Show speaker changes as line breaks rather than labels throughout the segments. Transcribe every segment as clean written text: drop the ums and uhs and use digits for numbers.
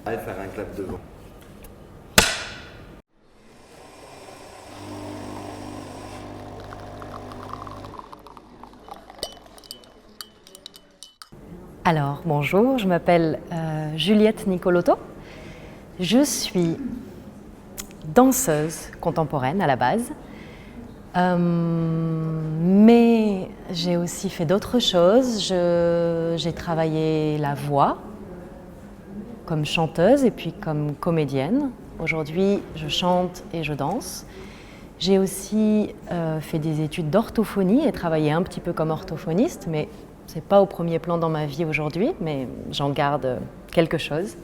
Allez faire un clap devant.
Alors, bonjour, je m'appelle Juliette Nicolotto. Je suis danseuse contemporaine à la base, mais j'ai aussi fait d'autres choses. J'ai travaillé la voix comme chanteuse et puis comme comédienne. Aujourd'hui, je chante et je danse. J'ai aussi fait des études d'orthophonie et travaillé un petit peu comme orthophoniste, mais c'est pas au premier plan dans ma vie aujourd'hui, mais j'en garde quelque chose.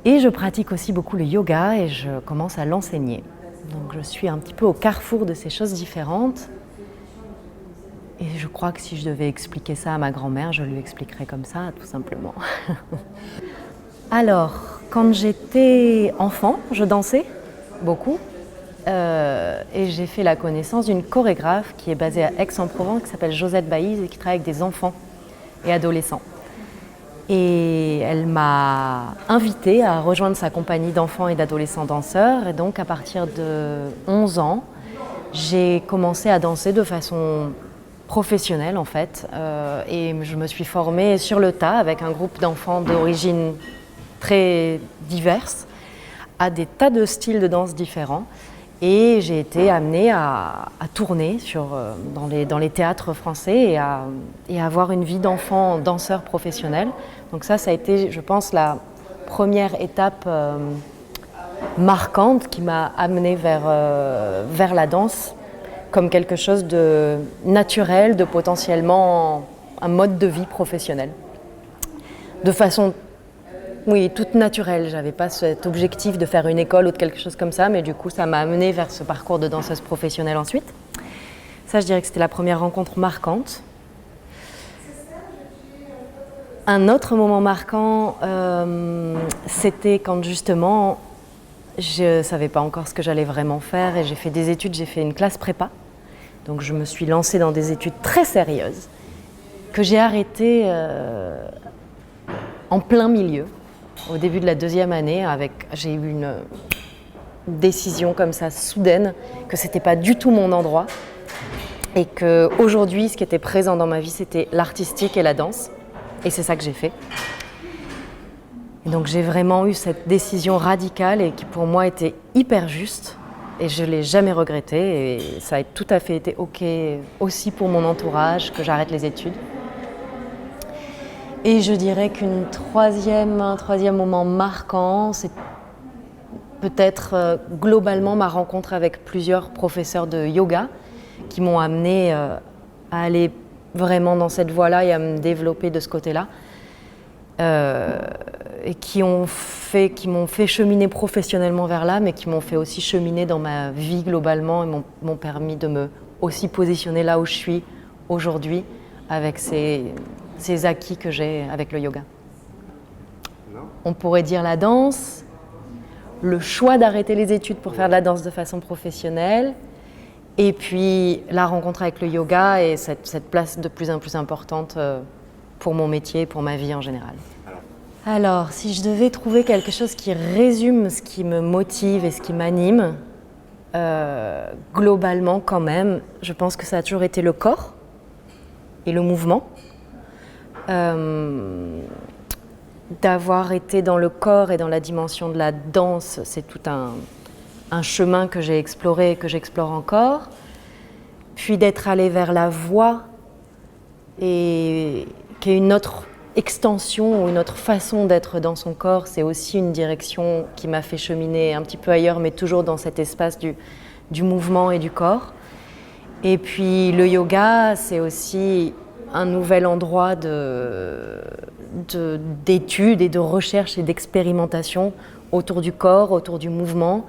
Et je pratique aussi beaucoup le yoga et je commence à l'enseigner. Donc je suis un petit peu au carrefour de ces choses différentes. Et je crois que si je devais expliquer ça à ma grand-mère, je lui expliquerais comme ça, tout simplement. Alors, quand j'étais enfant, je dansais beaucoup. Et j'ai fait la connaissance d'une chorégraphe qui est basée à Aix-en-Provence, qui s'appelle Josette Baïse et qui travaille avec des enfants et adolescents. Et elle m'a invitée à rejoindre sa compagnie d'enfants et d'adolescents danseurs. Et donc, à partir de 11 ans, j'ai commencé à danser de façon professionnelle, en fait. Et je me suis formée sur le tas avec un groupe d'enfants d'origine très diverses, à des tas de styles de danse différents. Et j'ai été amenée à tourner dans les théâtres français et à avoir une vie d'enfant danseur professionnel. Donc ça a été, je pense, la première étape marquante qui m'a amenée vers la danse comme quelque chose de naturel, de potentiellement un mode de vie professionnel. De façon toute naturelle. J'avais pas cet objectif de faire une école ou de quelque chose comme ça, mais du coup, ça m'a amenée vers ce parcours de danseuse professionnelle ensuite. Ça, je dirais que c'était la première rencontre marquante. Un autre moment marquant, c'était quand justement, je savais pas encore ce que j'allais vraiment faire et j'ai fait des études, j'ai fait une classe prépa. Donc je me suis lancée dans des études très sérieuses que j'ai arrêtées en plein milieu. Au début de la deuxième année, j'ai eu une décision comme ça soudaine que c'était pas du tout mon endroit et que aujourd'hui, ce qui était présent dans ma vie, c'était l'artistique et la danse. Et c'est ça que j'ai fait. Et donc j'ai vraiment eu cette décision radicale et qui pour moi était hyper juste et je l'ai jamais regretté et ça a tout à fait été ok aussi pour mon entourage que j'arrête les études. Et je dirais un troisième moment marquant, c'est peut-être globalement ma rencontre avec plusieurs professeurs de yoga qui m'ont amenée à aller vraiment dans cette voie-là et à me développer de ce côté-là. Et qui m'ont fait cheminer professionnellement vers là, mais qui m'ont fait aussi cheminer dans ma vie globalement et m'ont permis de me aussi positionner là où je suis aujourd'hui avec ces acquis que j'ai avec le yoga. On pourrait dire la danse, le choix d'arrêter les études pour faire de la danse de façon professionnelle, et puis la rencontre avec le yoga et cette place de plus en plus importante pour mon métier, pour ma vie en général. Alors, si je devais trouver quelque chose qui résume ce qui me motive et ce qui m'anime, globalement quand même, je pense que ça a toujours été le corps et le mouvement. D'avoir été dans le corps et dans la dimension de la danse, c'est tout un chemin que j'ai exploré et que j'explore encore. Puis d'être allée vers la voix, et qui est une autre extension ou une autre façon d'être dans son corps, c'est aussi une direction qui m'a fait cheminer un petit peu ailleurs, mais toujours dans cet espace du mouvement et du corps. Et puis le yoga, c'est aussi un nouvel endroit d'études et de recherche et d'expérimentation autour du corps, autour du mouvement,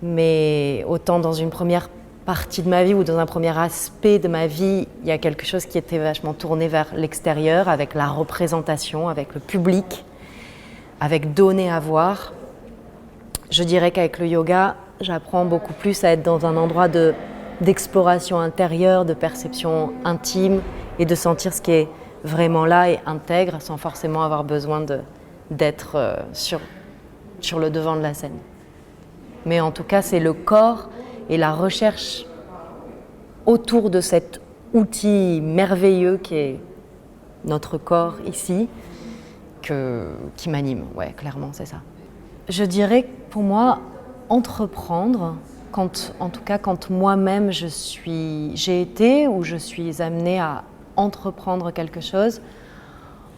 mais autant dans une première partie de ma vie ou dans un premier aspect de ma vie, il y a quelque chose qui était vachement tourné vers l'extérieur, avec la représentation, avec le public, avec donner à voir. Je dirais qu'avec le yoga, j'apprends beaucoup plus à être dans un endroit d'exploration intérieure, de perception intime et de sentir ce qui est vraiment là et intègre sans forcément avoir besoin d'être sur le devant de la scène. Mais en tout cas, c'est le corps et la recherche autour de cet outil merveilleux qui est notre corps ici, qui m'anime. Ouais, clairement, c'est ça. Je dirais que pour moi, entreprendre, en tout cas quand moi-même j'ai été ou je suis amenée à entreprendre quelque chose,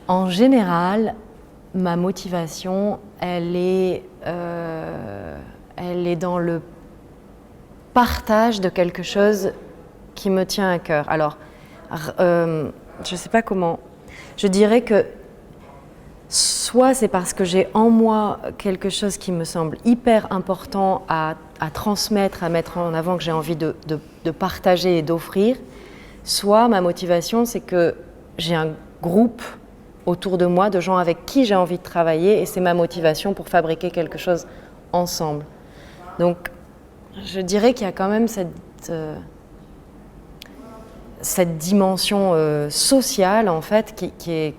en général, ma motivation, elle est dans le partage de quelque chose qui me tient à cœur. Alors, je ne sais pas comment. Je dirais que soit c'est parce que j'ai en moi quelque chose qui me semble hyper important à transmettre, à mettre en avant, que j'ai envie de partager et d'offrir, soit ma motivation, c'est que j'ai un groupe autour de moi de gens avec qui j'ai envie de travailler et c'est ma motivation pour fabriquer quelque chose ensemble. Donc, je dirais qu'il y a quand même cette dimension sociale, en fait, qui est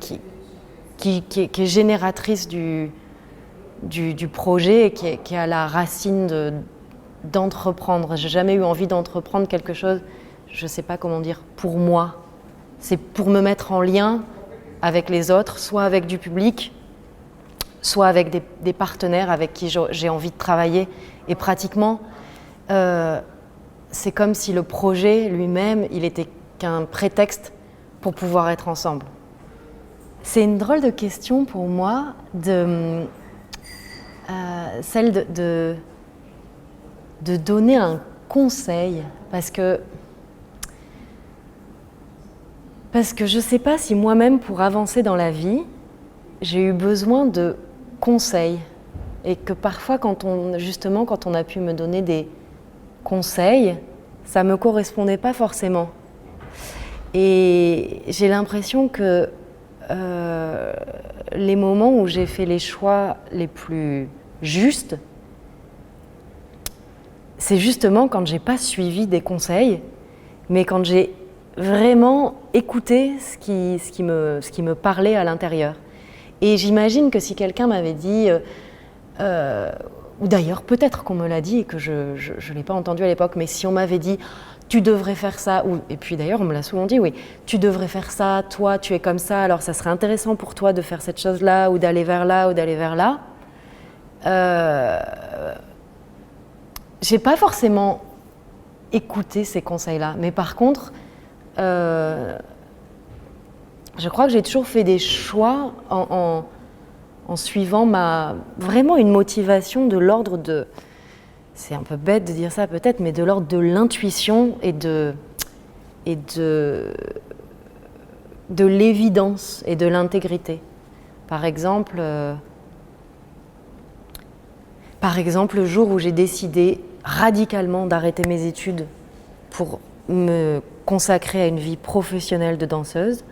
génératrice du projet et qui est à la racine d'entreprendre. J'ai jamais eu envie d'entreprendre quelque chose, je ne sais pas comment dire, pour moi. C'est pour me mettre en lien avec les autres, soit avec du public, soit avec des partenaires avec qui j'ai envie de travailler. Et pratiquement, c'est comme si le projet lui-même, il était qu'un prétexte pour pouvoir être ensemble. C'est une drôle de question pour moi, celle de donner un conseil, parce que je ne sais pas si moi-même, pour avancer dans la vie, j'ai eu besoin de conseils. Et que parfois, quand on a pu me donner des conseils, ça ne me correspondait pas forcément. Et j'ai l'impression que les moments où j'ai fait les choix les plus justes, c'est justement quand j'ai pas suivi des conseils, mais quand j'ai vraiment écouté ce qui me parlait à l'intérieur. Et j'imagine que si quelqu'un m'avait dit, ou d'ailleurs peut-être qu'on me l'a dit et que je ne l'ai pas entendu à l'époque, mais si on m'avait dit tu devrais faire ça, et puis d'ailleurs on me l'a souvent dit, oui, tu devrais faire ça, toi tu es comme ça, alors ça serait intéressant pour toi de faire cette chose-là, ou d'aller vers là, ou d'aller vers là. J'ai pas forcément écouté ces conseils-là, mais par contre, je crois que j'ai toujours fait des choix en suivant vraiment une motivation de l'ordre de, c'est un peu bête de dire ça peut-être, mais de l'ordre de l'intuition et de l'évidence et de l'intégrité. Par exemple, le jour où j'ai décidé radicalement d'arrêter mes études pour me consacrer à une vie professionnelle de danseuse,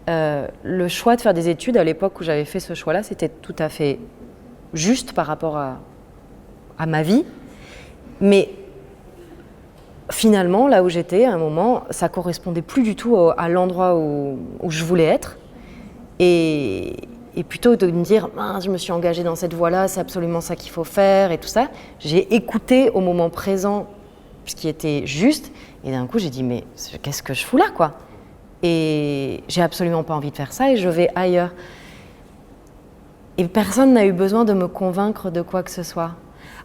le choix de faire des études, à l'époque où j'avais fait ce choix-là, c'était tout à fait juste par rapport à ma vie. Mais finalement, là où j'étais, à un moment, ça correspondait plus du tout à l'endroit où je voulais être. Et plutôt que de me dire « je me suis engagée dans cette voie-là, c'est absolument ça qu'il faut faire » et tout ça, j'ai écouté au moment présent ce qui était juste. Et d'un coup, j'ai dit « mais qu'est-ce que je fous là, quoi ?» Et j'ai absolument pas envie de faire ça et je vais ailleurs. Et personne n'a eu besoin de me convaincre de quoi que ce soit.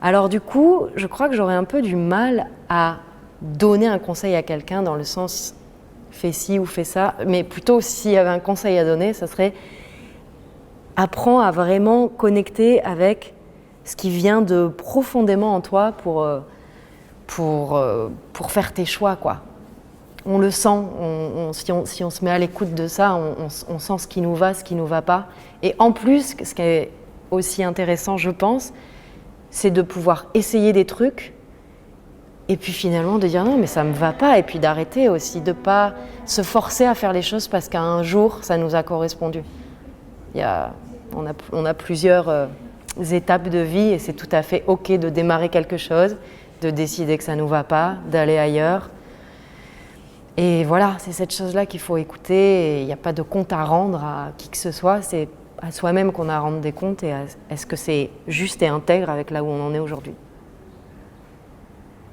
Alors du coup, je crois que j'aurais un peu du mal à donner un conseil à quelqu'un dans le sens « fais ci ou fais ça », mais plutôt s'il y avait un conseil à donner, ça serait « apprends à vraiment connecter avec ce qui vient de profondément en toi pour faire tes choix, quoi. » On le sent, si on se met à l'écoute de ça, on sent ce qui nous va, ce qui ne nous va pas. Et en plus, ce qui est aussi intéressant, je pense, c'est de pouvoir essayer des trucs et puis finalement de dire non, mais ça ne me va pas. Et puis d'arrêter aussi, de ne pas se forcer à faire les choses parce qu'un jour, ça nous a correspondu. On a plusieurs étapes de vie et c'est tout à fait OK de démarrer quelque chose, de décider que ça ne nous va pas, d'aller ailleurs. Et voilà, c'est cette chose-là qu'il faut écouter. Il n'y a pas de compte à rendre à qui que ce soit. C'est à soi-même qu'on a à rendre des comptes et est-ce que c'est juste et intègre avec là où on en est aujourd'hui.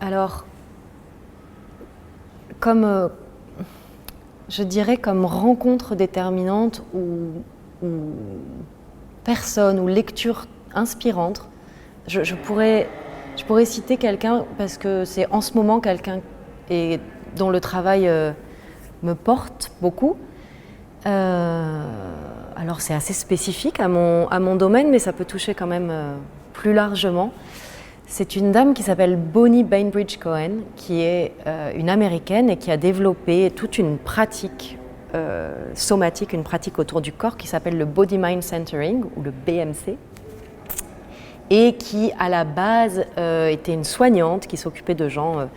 Alors, comme, je dirais comme rencontre déterminante ou personne ou lecture inspirante, je pourrais citer quelqu'un parce que c'est en ce moment quelqu'un dont le travail me porte beaucoup. Alors c'est assez spécifique à mon domaine, mais ça peut toucher quand même plus largement. C'est une dame qui s'appelle Bonnie Bainbridge Cohen, qui est une Américaine et qui a développé toute une pratique somatique, une pratique autour du corps qui s'appelle le Body Mind Centering ou le BMC, et qui à la base était une soignante qui s'occupait de gens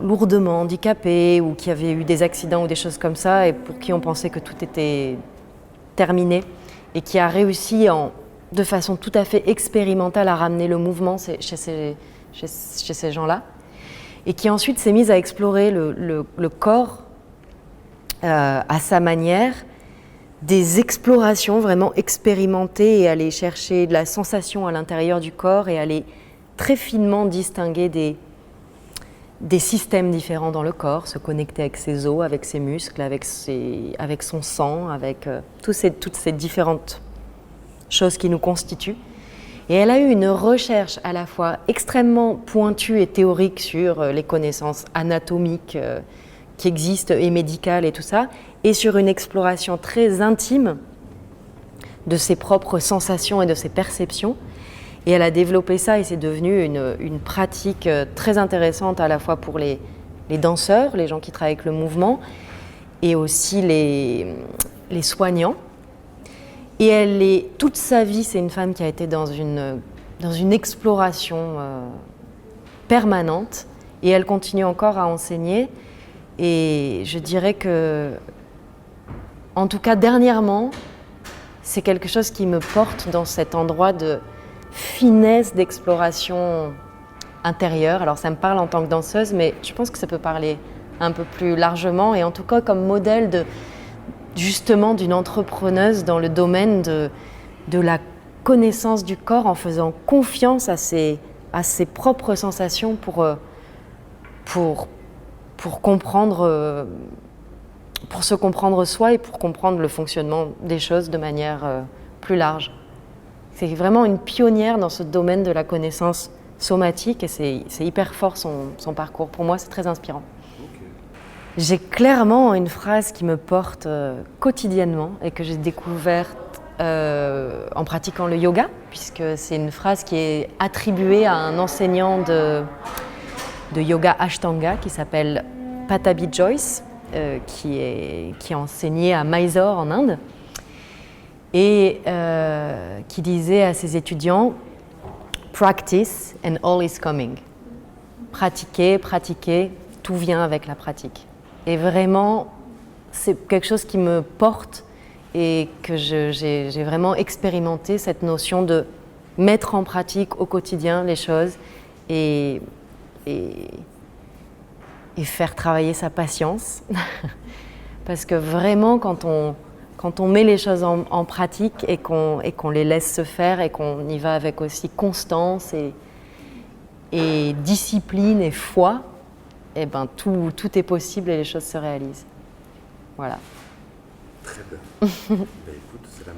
lourdement handicapés ou qui avaient eu des accidents ou des choses comme ça et pour qui on pensait que tout était terminé et qui a réussi de façon tout à fait expérimentale à ramener le mouvement chez ces gens-là et qui ensuite s'est mise à explorer le corps à sa manière, des explorations vraiment expérimentées et aller chercher de la sensation à l'intérieur du corps et aller très finement distinguer des systèmes différents dans le corps, se connecter avec ses os, avec ses muscles, avec son sang, avec toutes ces différentes choses qui nous constituent. Et elle a eu une recherche à la fois extrêmement pointue et théorique sur les connaissances anatomiques qui existent et médicales et tout ça, et sur une exploration très intime de ses propres sensations et de ses perceptions. Et elle a développé ça et c'est devenu une pratique très intéressante à la fois pour les danseurs, les gens qui travaillent avec le mouvement, et aussi les soignants. Et toute sa vie, c'est une femme qui a été dans une exploration permanente et elle continue encore à enseigner. Et je dirais que, en tout cas dernièrement, c'est quelque chose qui me porte dans cet endroit de finesse d'exploration intérieure. Alors ça me parle en tant que danseuse, mais je pense que ça peut parler un peu plus largement et en tout cas comme modèle justement d'une entrepreneuse dans le domaine de la connaissance du corps en faisant confiance à ses propres sensations pour comprendre, pour se comprendre soi et pour comprendre le fonctionnement des choses de manière plus large. C'est vraiment une pionnière dans ce domaine de la connaissance somatique et c'est hyper fort son parcours. Pour moi, c'est très inspirant. J'ai clairement une phrase qui me porte quotidiennement et que j'ai découverte en pratiquant le yoga, puisque c'est une phrase qui est attribuée à un enseignant de yoga Ashtanga qui s'appelle Patabi Joyce, qui a enseigné à Mysore en Inde, et qui disait à ses étudiants « Practice and all is coming ». Pratiquer, pratiquer, tout vient avec la pratique. Et vraiment, c'est quelque chose qui me porte et que j'ai vraiment expérimenté, cette notion de mettre en pratique au quotidien les choses et faire travailler sa patience. Parce que vraiment, quand on met les choses en pratique et qu'on les laisse se faire et qu'on y va avec aussi constance et discipline et foi, eh ben tout est possible et les choses se réalisent. Voilà.
Très bien. Ben, écoute, c'est la